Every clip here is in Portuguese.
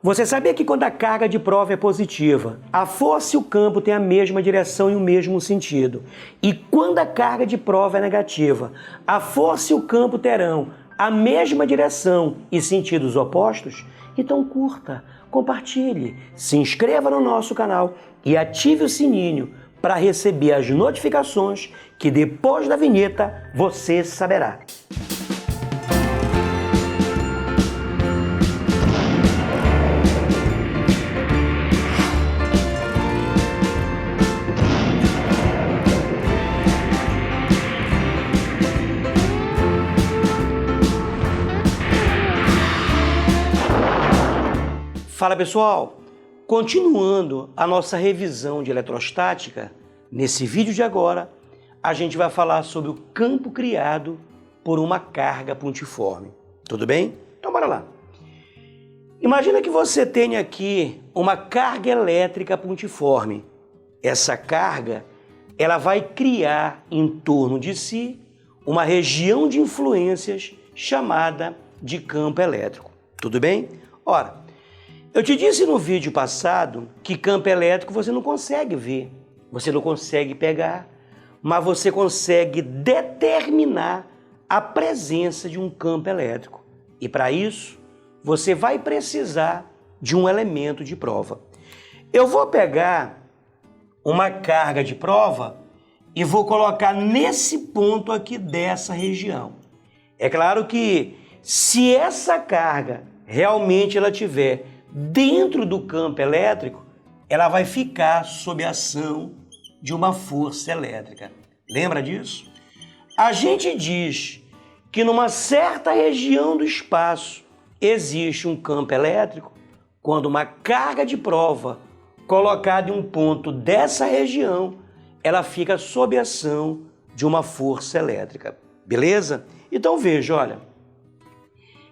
Você sabia que quando a carga de prova é positiva, a força e o campo têm a mesma direção e o mesmo sentido? E quando a carga de prova é negativa, a força e o campo terão a mesma direção e sentidos opostos? Então curta, compartilhe, se inscreva no nosso canal e ative o sininho para receber as notificações que depois da vinheta você saberá. Fala pessoal, continuando a nossa revisão de eletrostática, nesse vídeo de agora a gente vai falar sobre o campo criado por uma carga pontiforme. Tudo bem? Então bora lá. Imagina que você tenha aqui uma carga elétrica pontiforme. Essa carga ela vai criar em torno de si uma região de influências chamada de campo elétrico. Tudo bem? Ora, eu te disse no vídeo passado que campo elétrico você não consegue ver, você não consegue pegar, mas você consegue determinar a presença de um campo elétrico. E para isso, você vai precisar de um elemento de prova. Eu vou pegar uma carga de prova e vou colocar nesse ponto aqui dessa região. É claro que se essa carga realmente ela tiver dentro do campo elétrico, ela vai ficar sob a ação de uma força elétrica. Lembra disso? A gente diz que numa certa região do espaço existe um campo elétrico quando uma carga de prova colocada em um ponto dessa região, ela fica sob a ação de uma força elétrica. Beleza? Então veja, olha.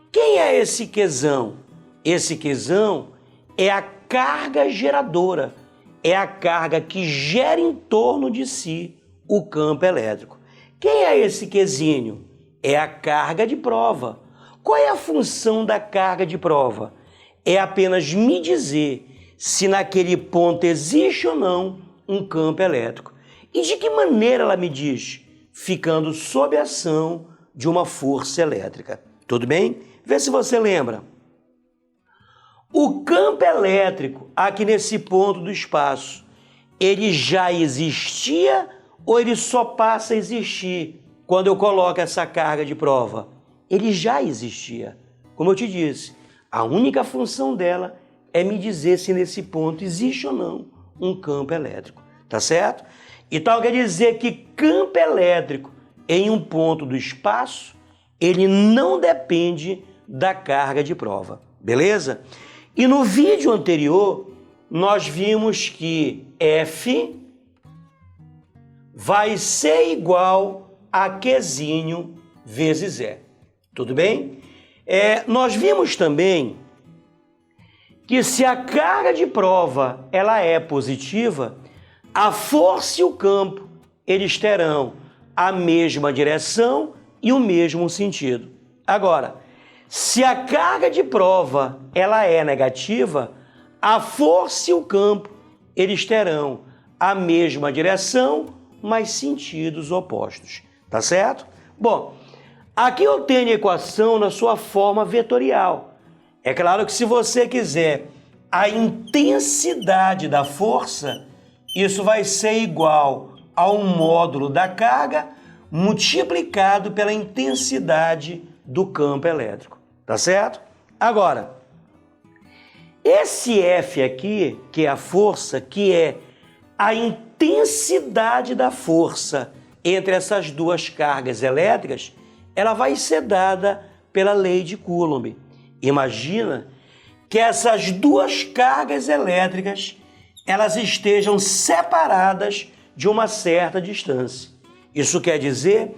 Quem é esse Qzão? Esse Qzão é a carga geradora, é a carga que gera em torno de si o campo elétrico. Quem é esse Qzinho? É a carga de prova. Qual é a função da carga de prova? É apenas me dizer se naquele ponto existe ou não um campo elétrico. E de que maneira ela me diz? Ficando sob a ação de uma força elétrica. Tudo bem? Vê se você lembra. O campo elétrico, aqui nesse ponto do espaço, ele já existia ou ele só passa a existir quando eu coloco essa carga de prova? Ele já existia. Como eu te disse, a única função dela é me dizer se nesse ponto existe ou não um campo elétrico. Tá certo? Então quer dizer que campo elétrico em um ponto do espaço, ele não depende da carga de prova. Beleza? E no vídeo anterior, nós vimos que F vai ser igual a Qzinho vezes E. Tudo bem? Nós vimos também que se a carga de prova ela é positiva, a força e o campo eles terão a mesma direção e o mesmo sentido. Agora, se a carga de prova ela é negativa, a força e o campo eles terão a mesma direção, mas sentidos opostos. Tá certo? Bom, aqui eu tenho a equação na sua forma vetorial. É claro que se você quiser a intensidade da força, isso vai ser igual ao módulo da carga multiplicado pela intensidade do campo elétrico. Tá certo? Agora, esse F aqui, que é a força, que é a intensidade da força entre essas duas cargas elétricas, ela vai ser dada pela lei de Coulomb. Imagina que essas duas cargas elétricas, elas estejam separadas de uma certa distância. Isso quer dizer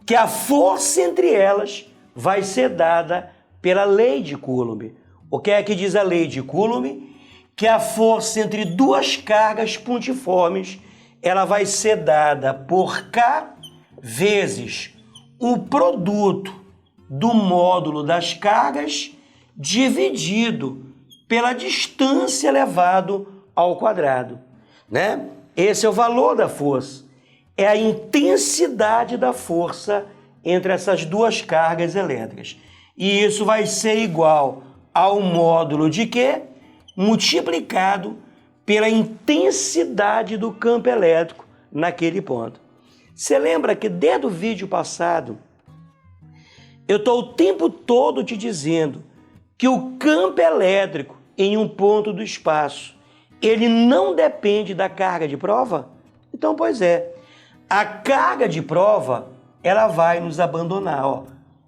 que a força entre elas vai ser dada pela lei de Coulomb. O que é que diz a lei de Coulomb? Que a força entre duas cargas pontiformes ela vai ser dada por K vezes o produto do módulo das cargas dividido pela distância elevado ao quadrado, né? Esse é o valor da força. É a intensidade da força entre essas duas cargas elétricas. E isso vai ser igual ao módulo de quê? Multiplicado pela intensidade do campo elétrico naquele ponto. Você lembra que desde o vídeo passado, eu estou o tempo todo te dizendo que o campo elétrico em um ponto do espaço, ele não depende da carga de prova? Então, pois é, a carga de prova, ela vai nos abandonar, ó.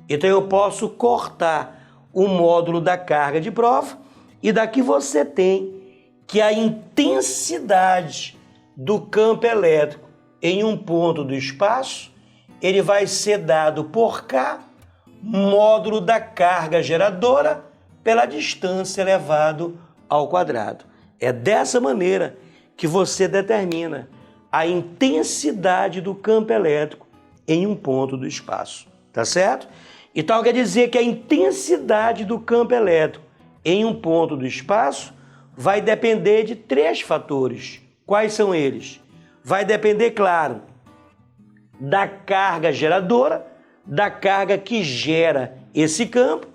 Então eu posso cortar o módulo da carga de prova e daqui você tem que a intensidade do campo elétrico em um ponto do espaço, ele vai ser dado por K, módulo da carga geradora, pela distância elevado ao quadrado. É dessa maneira que você determina a intensidade do campo elétrico em um ponto do espaço, tá certo? Então quer dizer que a intensidade do campo elétrico em um ponto do espaço vai depender de 3 fatores. Quais são eles? Vai depender, claro, da carga geradora, da carga que gera esse campo,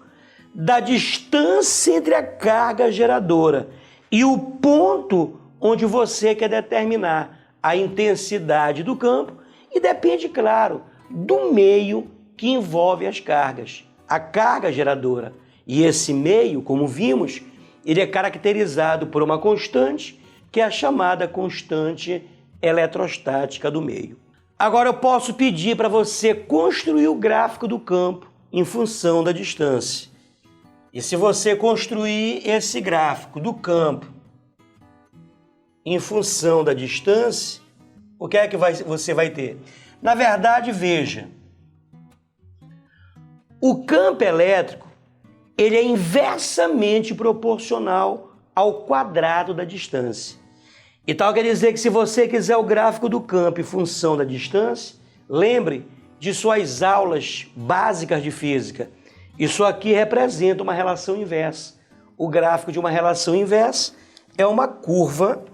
da distância entre a carga geradora e o ponto onde você quer determinar a intensidade do campo e depende, claro, do meio que envolve as cargas, a carga geradora. E esse meio, como vimos, ele é caracterizado por uma constante, que é a chamada constante eletrostática do meio. Agora eu posso pedir para você construir o gráfico do campo em função da distância. E se você construir esse gráfico do campo em função da distância, o que é que você vai ter? Na verdade, veja, o campo elétrico ele é inversamente proporcional ao quadrado da distância. Então quer dizer que se você quiser o gráfico do campo em função da distância, lembre de suas aulas básicas de física. Isso aqui representa uma relação inversa. O gráfico de uma relação inversa é uma curva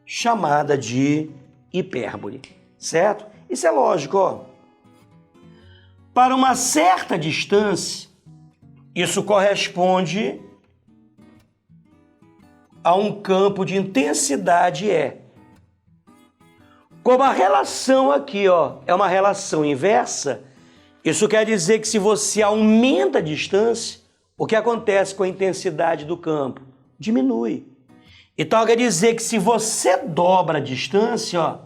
chamada de hipérbole, certo? Isso é lógico, ó. Para uma certa distância, isso corresponde a um campo de intensidade E. Como a relação aqui, ó, é uma relação inversa, isso quer dizer que se você aumenta a distância, o que acontece com a intensidade do campo? Diminui. Então quer dizer que se você dobra a distância, ó,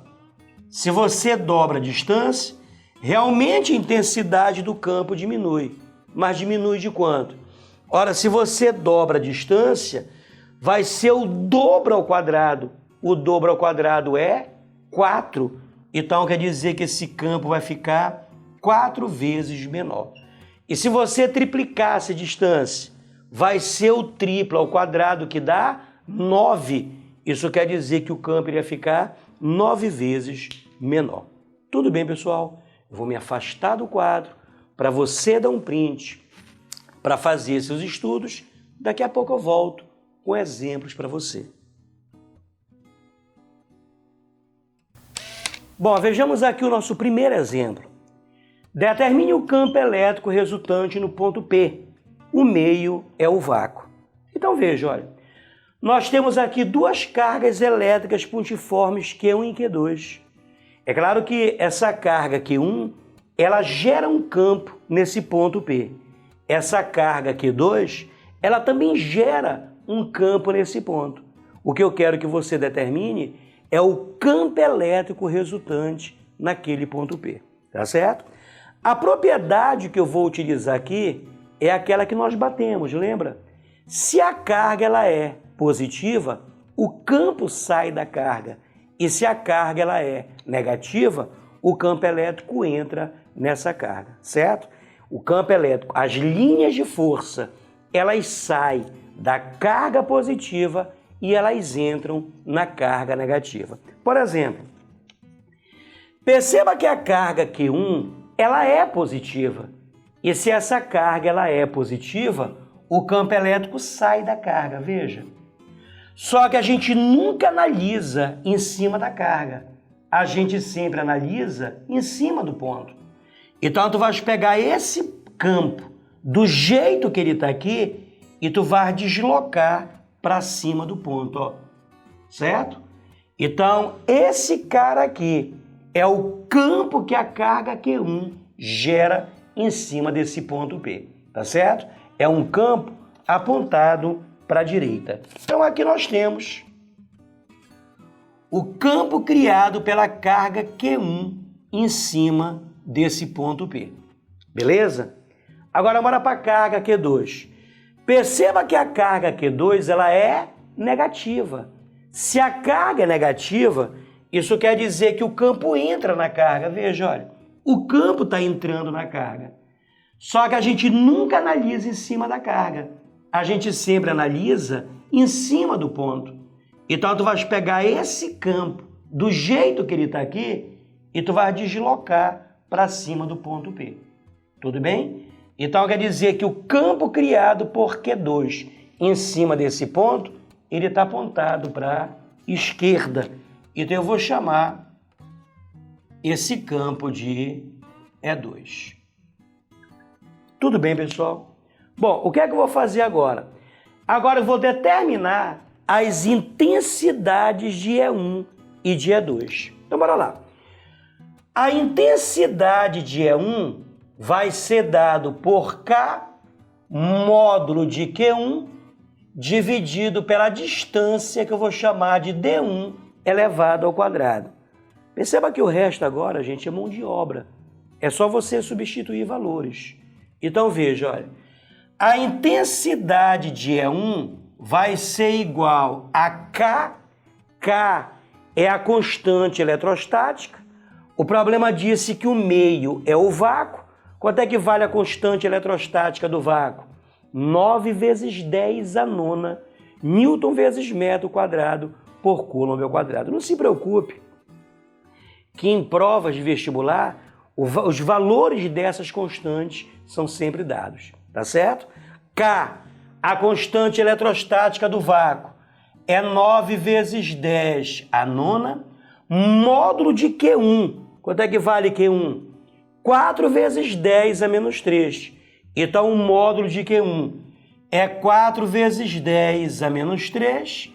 se você dobra a distância, realmente a intensidade do campo diminui. Mas diminui de quanto? Ora, se você dobra a distância, vai ser o dobro ao quadrado. O dobro ao quadrado é 4. Então quer dizer que esse campo vai ficar 4 vezes menor. E se você triplicasse a distância, vai ser o triplo ao quadrado, que dá 9. Isso quer dizer que o campo iria ficar 9 vezes menor. Tudo bem, pessoal? Eu vou me afastar do quadro para você dar um print para fazer seus estudos. Daqui a pouco eu volto com exemplos para você. Bom, vejamos aqui o nosso primeiro exemplo. Determine o campo elétrico resultante no ponto P. O meio é o vácuo. Então veja, olha, nós temos aqui 2 cargas elétricas pontiformes Q1 e Q2. É claro que essa carga Q1, ela gera um campo nesse ponto P. Essa carga Q2, ela também gera um campo nesse ponto. O que eu quero que você determine é o campo elétrico resultante naquele ponto P, tá certo? A propriedade que eu vou utilizar aqui é aquela que nós batemos, lembra? Se a carga ela é positiva, o campo sai da carga. E se a carga ela é negativa, o campo elétrico entra nessa carga, certo? O campo elétrico, as linhas de força, elas saem da carga positiva e elas entram na carga negativa. Por exemplo, perceba que a carga Q1, ela é positiva. E se essa carga ela é positiva, o campo elétrico sai da carga, veja. Só que a gente nunca analisa em cima da carga. A gente sempre analisa em cima do ponto. Então tu vais pegar esse campo do jeito que ele está aqui e tu vais deslocar para cima do ponto, ó. Certo? Então esse cara aqui é o campo que a carga Q1 gera em cima desse ponto P, tá certo? É um campo apontado para a direita. Então aqui nós temos o campo criado pela carga Q1 em cima desse ponto P. Beleza? Agora bora para a carga Q2. Perceba que a carga Q2 ela é negativa. Se a carga é negativa, isso quer dizer que o campo entra na carga. Veja, olha, o campo está entrando na carga. Só que a gente nunca analisa em cima da carga. A gente sempre analisa em cima do ponto. Então tu vais pegar esse campo do jeito que ele está aqui e tu vai deslocar para cima do ponto P. Tudo bem? Então quer dizer que o campo criado por Q2 em cima desse ponto, ele está apontado para a esquerda. Então eu vou chamar esse campo de E2. Tudo bem, pessoal? Bom, o que é que eu vou fazer agora? Agora eu vou determinar as intensidades de E1 e de E2. Então, bora lá. A intensidade de E1 vai ser dado por K módulo de Q1 dividido pela distância que eu vou chamar de D1 elevado ao quadrado. Perceba que o resto agora, gente, é mão de obra. É só você substituir valores. Então, veja, olha. A intensidade de E1 vai ser igual a K. K é a constante eletrostática. O problema disse que o meio é o vácuo. Quanto é que vale a constante eletrostática do vácuo? 9 vezes 10 a nona Newton vezes metro quadrado por Coulomb ao quadrado. Não se preocupe que em provas de vestibular os valores dessas constantes são sempre dados, tá certo? K, a constante eletrostática do vácuo, é 9 vezes 10 a nona, módulo de Q1. Quanto é que vale Q1? 4 vezes 10 a menos 3. Então o módulo de Q1 é 4 vezes 10 a menos 3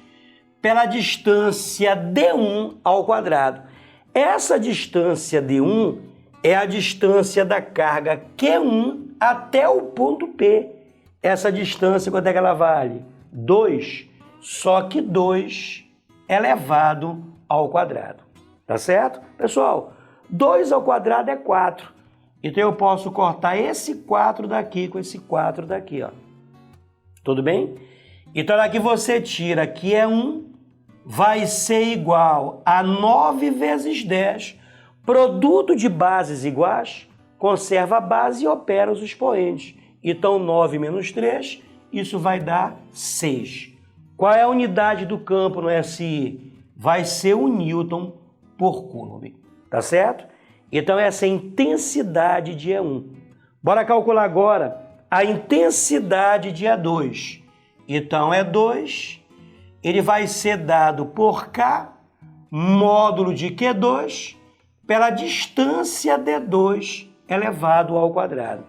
pela distância D1 ao quadrado. Essa distância D1 é a distância da carga Q1 até o ponto P. Essa distância, quanto é que ela vale? 2, só que 2 elevado ao quadrado. Tá certo? Pessoal, 2 ao quadrado é 4. Então eu posso cortar esse 4 daqui com esse 4 daqui, ó. Tudo bem? Então daqui você tira que é 1, vai ser igual a 9 vezes 10. Produto de bases iguais, conserva a base e opera os expoentes. Então 9 menos 3, isso vai dar 6. Qual é a unidade do campo no SI? Vai ser o Newton por Coulomb. Tá certo? Então essa é a intensidade de E1. Bora calcular agora a intensidade de E2. Então E2, ele vai ser dado por K, módulo de Q2, pela distância D2 elevado ao quadrado.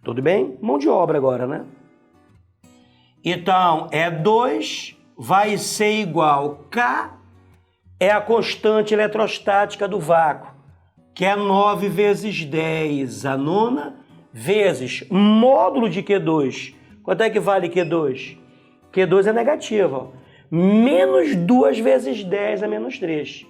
Tudo bem? Mão de obra agora, né? Então, E2 vai ser igual K, é a constante eletrostática do vácuo, que é 9 vezes 10 a nona, vezes módulo de Q2. Quanto é que vale Q2? Q2 é negativo, ó. Menos 2 vezes 10 a menos 3.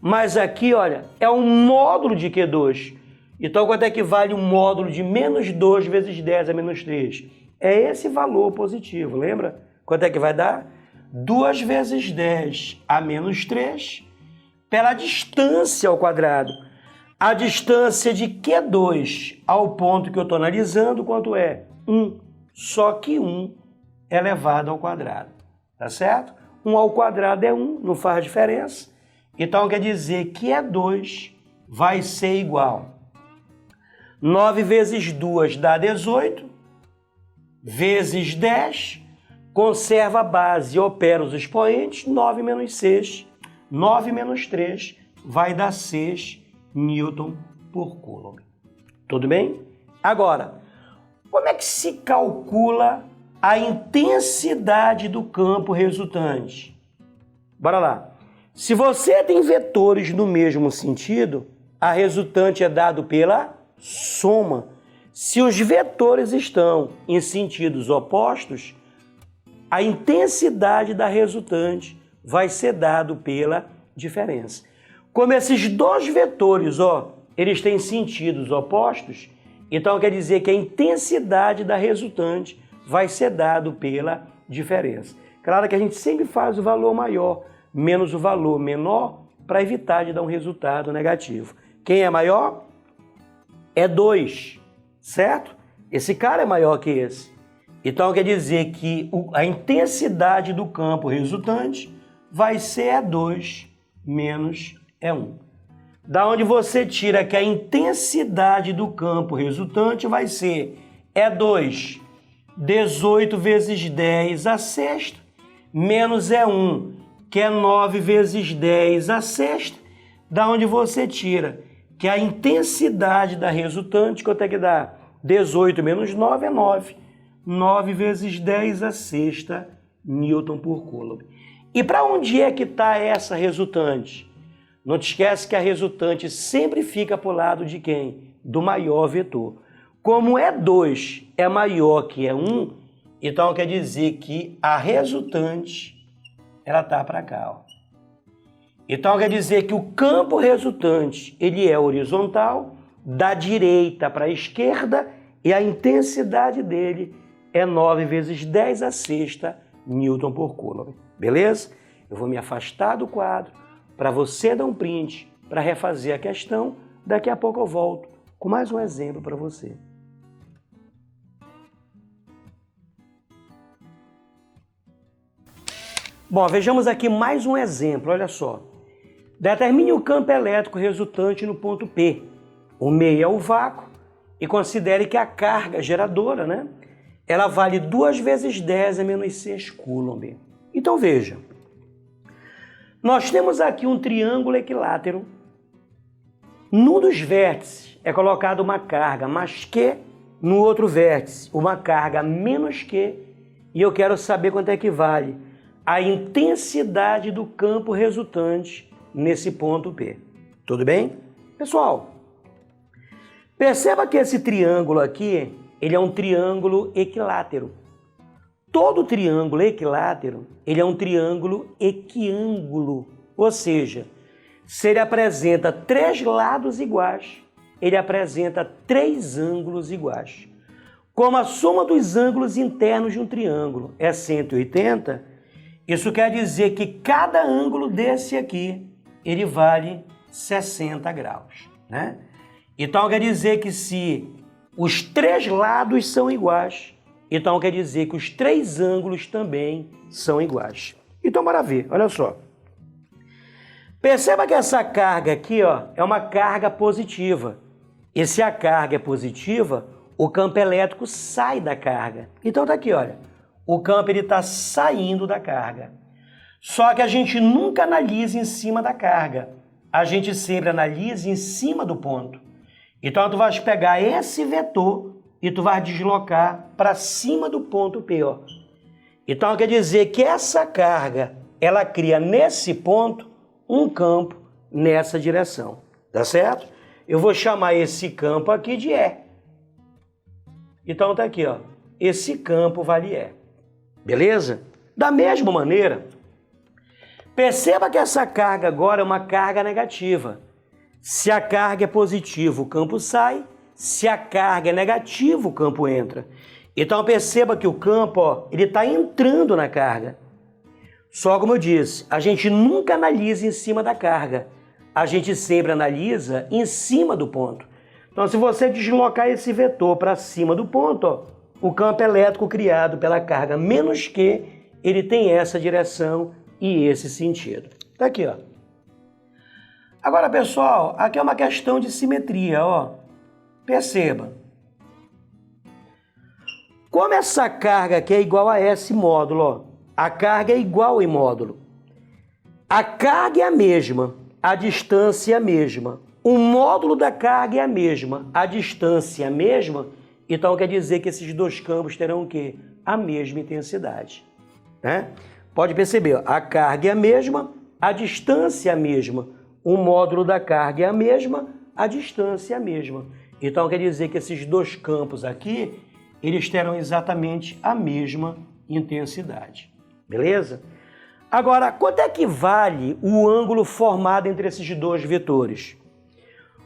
Mas aqui, olha, é um módulo de Q2. Então, quanto é que vale um módulo de menos 2 vezes 10 a menos 3? É esse valor positivo, lembra? Quanto é que vai dar? 2 vezes 10 a menos 3 pela distância ao quadrado. A distância de Q2 ao ponto que eu estou analisando, quanto é? 1. Só que 1 elevado ao quadrado. Tá certo? 1 ao quadrado é 1, não faz diferença. Então quer dizer que E2 vai ser igual. 9 vezes 2 dá 18. vezes 10, conserva a base e opera os expoentes, 9 menos 6, 9 menos 3 vai dar 6 Newton por Coulomb. Tudo bem? Agora, como é que se calcula a intensidade do campo resultante? Bora lá. Se você tem vetores no mesmo sentido, a resultante é dado pela soma. Se os vetores estão em sentidos opostos, a intensidade da resultante vai ser dado pela diferença. Como esses dois vetores, eles têm sentidos opostos, então quer dizer que a intensidade da resultante vai ser dado pela diferença. Claro que a gente sempre faz o valor maior menos o valor menor para evitar de dar um resultado negativo. Quem é maior? É 2, certo? Esse cara é maior que esse. Então quer dizer que a intensidade do campo resultante vai ser E2 menos E1. Da onde você tira que a intensidade do campo resultante vai ser E2, 18 vezes 10 a sexta, menos E1, que é 9 vezes 10 a sexta, da onde você tira que a intensidade da resultante, quanto é que dá? 18 menos 9 é 9. 9 vezes 10 a sexta Newton por Coulomb. E para onde é que está essa resultante? Não te esquece que a resultante sempre fica para o lado de quem? Do maior vetor. Como E2 é maior que E1, então quer dizer que a resultante ela está para cá. Então quer dizer que o campo resultante ele é horizontal, da direita para a esquerda, e a intensidade dele é 9 vezes 10 a sexta Newton por Coulomb. Beleza? Eu vou me afastar do quadro para você dar um print para refazer a questão. Daqui a pouco eu volto com mais um exemplo para você. Bom, vejamos aqui mais um exemplo, olha só. Determine o campo elétrico resultante no ponto P. O meio é o vácuo e considere que a carga geradora, ela vale 2 vezes 10 a menos 6 Coulomb. Então veja, nós temos aqui um triângulo equilátero. Num dos vértices é colocada uma carga mais Q, no outro vértice uma carga menos Q, e eu quero saber quanto é que vale a intensidade do campo resultante nesse ponto P. Tudo bem? Pessoal, perceba que esse triângulo aqui, ele é um triângulo equilátero. Todo triângulo equilátero, ele é um triângulo equiângulo, ou seja, se ele apresenta 3 lados iguais, ele apresenta 3 ângulos iguais. Como a soma dos ângulos internos de um triângulo é 180, isso quer dizer que cada ângulo desse aqui, ele vale 60 graus, Então quer dizer que se os 3 lados são iguais, então quer dizer que os 3 ângulos também são iguais. Então bora ver, olha só. Perceba que essa carga aqui, é uma carga positiva. E se a carga é positiva, o campo elétrico sai da carga. Então tá aqui, olha. O campo está saindo da carga. Só que a gente nunca analisa em cima da carga. A gente sempre analisa em cima do ponto. Então tu vais pegar esse vetor e tu vais deslocar para cima do ponto P. Então quer dizer que essa carga, ela cria nesse ponto um campo nessa direção. Tá certo? Eu vou chamar esse campo aqui de E. Então tá aqui, esse campo vale E. Beleza? Da mesma maneira, perceba que essa carga agora é uma carga negativa. Se a carga é positiva, o campo sai. Se a carga é negativa, o campo entra. Então perceba que o campo, ele está entrando na carga. Só como eu disse, a gente nunca analisa em cima da carga. A gente sempre analisa em cima do ponto. Então se você deslocar esse vetor para cima do ponto, o campo elétrico criado pela carga menos Q, ele tem essa direção e esse sentido. Tá aqui, Agora, pessoal, aqui é uma questão de simetria, Perceba. Como essa carga aqui é igual a esse módulo, ó, a carga é igual em módulo. A carga é a mesma, a distância é a mesma. O módulo da carga é a mesma, a distância é a mesma. Então quer dizer que esses dois campos terão o quê? A mesma intensidade, né? Pode perceber, ó, a carga é a mesma, a distância é a mesma. O módulo da carga é a mesma, a distância é a mesma. Então quer dizer que esses dois campos aqui, eles terão exatamente a mesma intensidade. Beleza? Agora, quanto é que vale o ângulo formado entre esses dois vetores?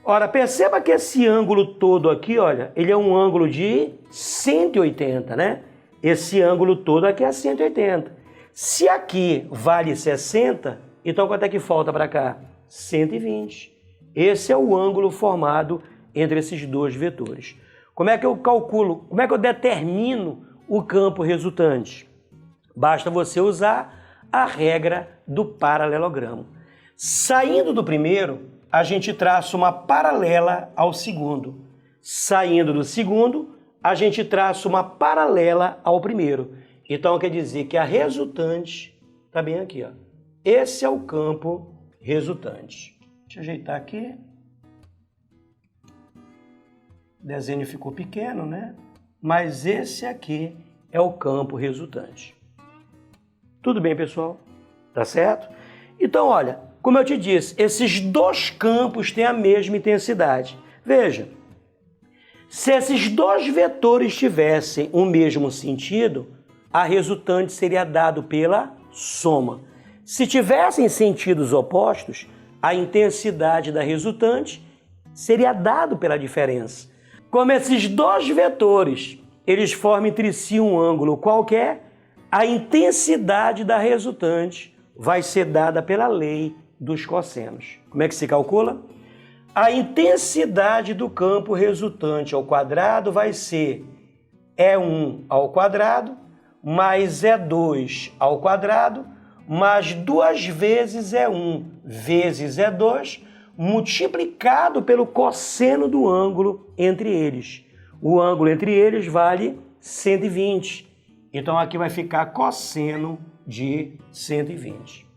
Ora, perceba que esse ângulo todo aqui, olha, ele é um ângulo de 180, né? Esse ângulo todo aqui é 180. Se aqui vale 60, então quanto é que falta para cá? 120. Esse é o ângulo formado entre esses dois vetores. Como é que eu calculo, como é que eu determino o campo resultante? Basta você usar a regra do paralelogramo. Saindo do primeiro, a gente traça uma paralela ao segundo. Saindo do segundo, a gente traça uma paralela ao primeiro. Então quer dizer que a resultante está bem aqui, ó. Esse é o campo resultante. Deixa eu ajeitar aqui. O desenho ficou pequeno, né? Mas esse aqui é o campo resultante. Tudo bem, pessoal? Tá certo? Então, olha, como eu te disse, esses dois campos têm a mesma intensidade. Veja, se esses dois vetores tivessem o mesmo sentido, a resultante seria dado pela soma. Se tivessem sentidos opostos, a intensidade da resultante seria dado pela diferença. Como esses dois vetores, eles formam entre si um ângulo qualquer, a intensidade da resultante vai ser dada pela lei dos cossenos. Como é que se calcula? A intensidade do campo resultante ao quadrado vai ser E1 ao quadrado mais E2 ao quadrado mais 2 vezes E1 vezes E2 multiplicado pelo cosseno do ângulo entre eles. O ângulo entre eles vale 120. Então aqui vai ficar cosseno de 120.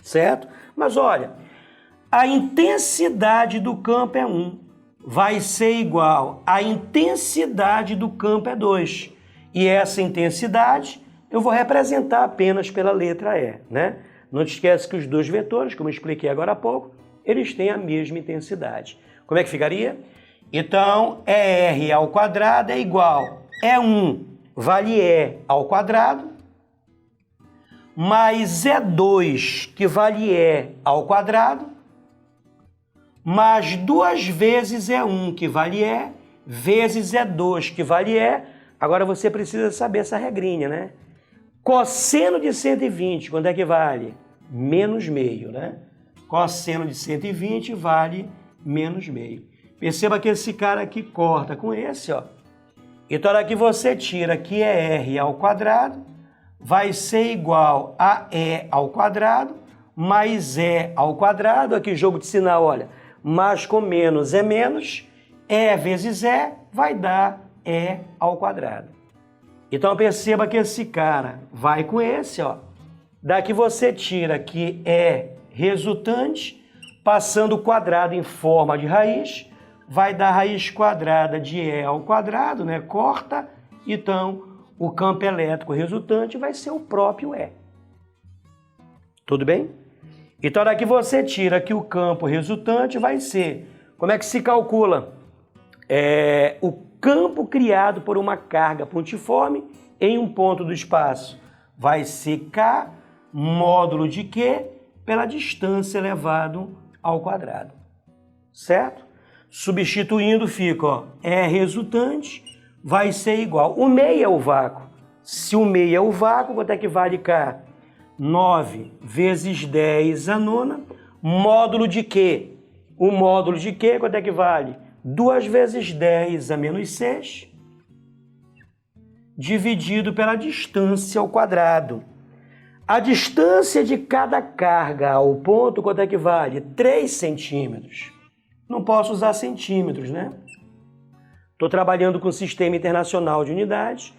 Certo? Mas olha, a intensidade do campo é 1. Vai ser igual à intensidade do campo é 2. E essa intensidade eu vou representar apenas pela letra E, né? Não te esquece que os dois vetores, como eu expliquei agora há pouco, eles têm a mesma intensidade. Como é que ficaria? Então, ER ao quadrado é igual a E1 vale E ao quadrado, mais E2, que vale E ao quadrado, mais 2 vezes E1, que vale E, vezes E2, que vale E. Agora você precisa saber essa regrinha, né? Cosseno de 120, quanto é que vale? Menos meio, né? Cosseno de 120 vale menos meio. Perceba que esse cara aqui corta com esse, ó. Então, a hora que você tira que é R ao quadrado, vai ser igual a E ao quadrado, mais E ao quadrado. Aqui, jogo de sinal, olha. Mais com menos é menos. E vezes E vai dar E ao quadrado. Então, perceba que esse cara vai com esse, ó. Daqui você tira que é resultante, passando o quadrado em forma de raiz, vai dar raiz quadrada de E ao quadrado, né? Corta, então o campo elétrico resultante vai ser o próprio E. Tudo bem? Então daqui você tira que o campo resultante vai ser, como é que se calcula? O campo criado por uma carga pontiforme em um ponto do espaço vai ser K módulo de Q pela distância elevado ao quadrado. Certo? Substituindo fica, ó, E resultante vai ser igual. O meio é o vácuo. Se o meio é o vácuo, quanto é que vale K? 9 vezes 10 a nona, módulo de Q. O módulo de Q, quanto é que vale? 2 vezes 10 a menos 6, dividido pela distância ao quadrado. A distância de cada carga ao ponto, quanto é que vale? 3 centímetros. Não posso usar centímetros, né? Estou trabalhando com o Sistema Internacional de Unidades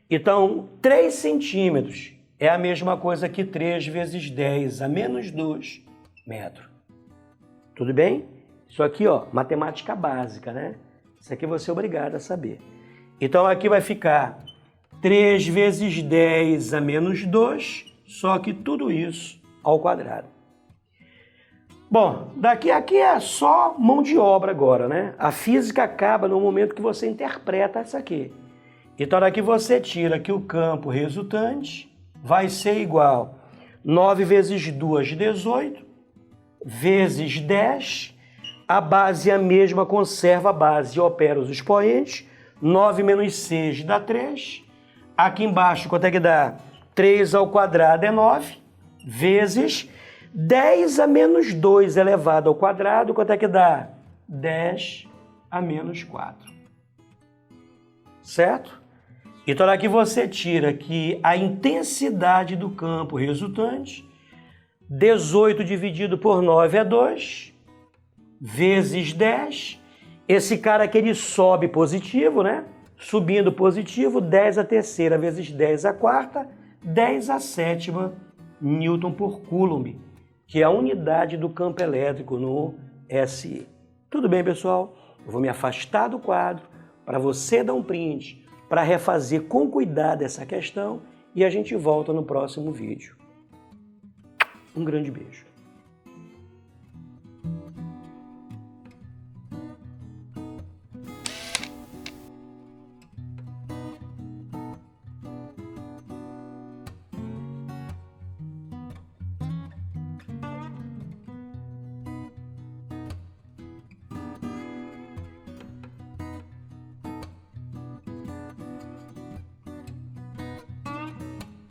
Então, 3 centímetros é a mesma coisa que 3 vezes 10 a menos 2 metros. Tudo bem? Isso aqui, ó, matemática básica, né? Isso aqui você é obrigado a saber. Então, aqui vai ficar 3 vezes 10 a menos 2, só que tudo isso ao quadrado. Bom, daqui a aqui é só mão de obra agora, né? A física acaba no momento que você interpreta isso aqui. Então, daqui você tira que o campo resultante vai ser igual 9 vezes 2, 18, vezes 10. A base é a mesma, conserva a base e opera os expoentes. 9 menos 6 dá 3. Aqui embaixo, quanto é que dá? 3 ao quadrado é 9, vezes 10 a menos 2 elevado ao quadrado, quanto é que dá? 10 a menos 4. Certo? Então, daqui você tira que a intensidade do campo resultante, 18 dividido por 9 é 2, vezes 10. Esse cara aqui, ele sobe positivo, né? Subindo positivo, 10 a terceira vezes 10 a quarta, 10 a sétima Newton por Coulomb, que é a unidade do campo elétrico no SI. Tudo bem, pessoal? Eu vou me afastar do quadro para você dar um print, para refazer com cuidado essa questão e a gente volta no próximo vídeo. Um grande beijo.